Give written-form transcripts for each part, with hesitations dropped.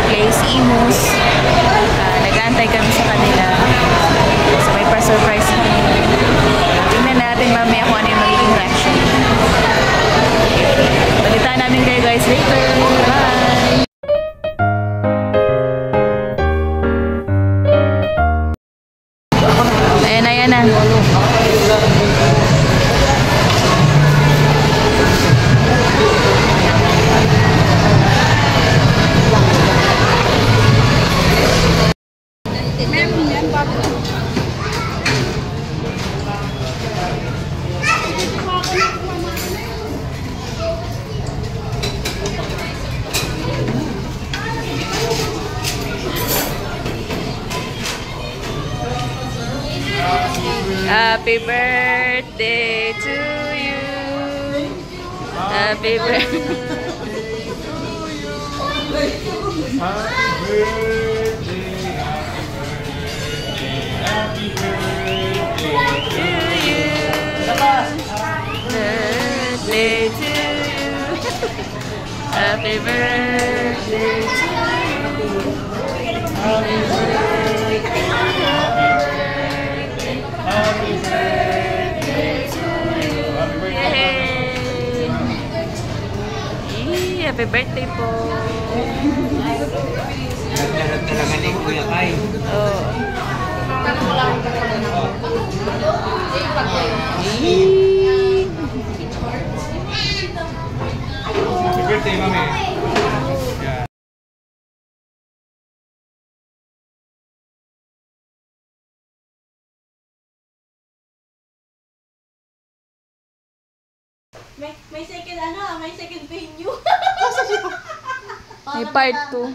play si Imus. Nag-aantay kami sa kanila. So may pa-surprise kami. Tingnan natin mamaya kung ano yung magiging reaction. Balitaan namin kayo guys later. Bye! Ayan na. Happy birthday to you. Happy birthday. Happy birthday to you. Birthday to you. Happy birthday to you. Happy birthday. Happy birthday to you. Yay! Happy birthday po. Lahat talaga ni Kuya Kai. Oh. Happy birthday, Mami. May second ano, may second venue. May part 2.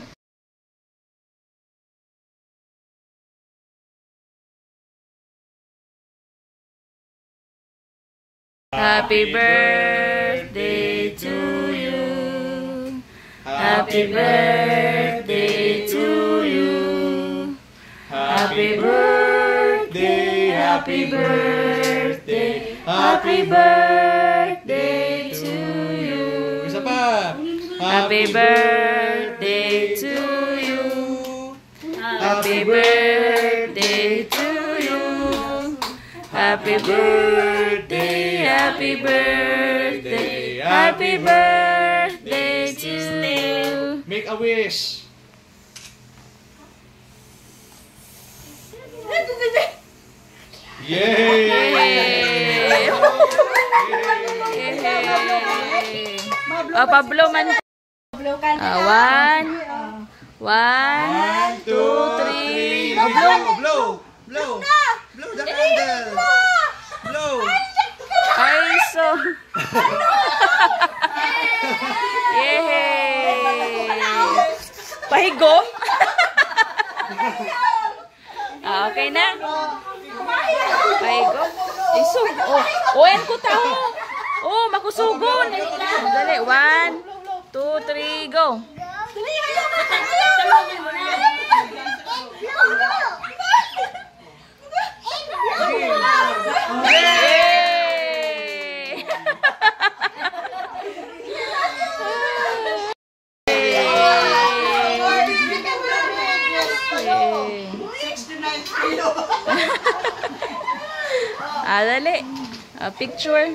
Happy birthday to you. Happy birthday to you. Happy birthday, happy birthday, happy birthday to you. Isa pa. Happy birthday to you. Happy birthday to you. Happy birthday, happy birthday, happy birthday to you. Make a wish. Yay! Yay! Pablo man. One, two, three. Blow! Blow! Blow the candle! Blow! Ay, so. Yay! Pahigom? Okay na. Pahigom? Isog. Oh, yan ko tao. Oh, makusugon. Dali. 1, 2, 3, go. Dali. Picture.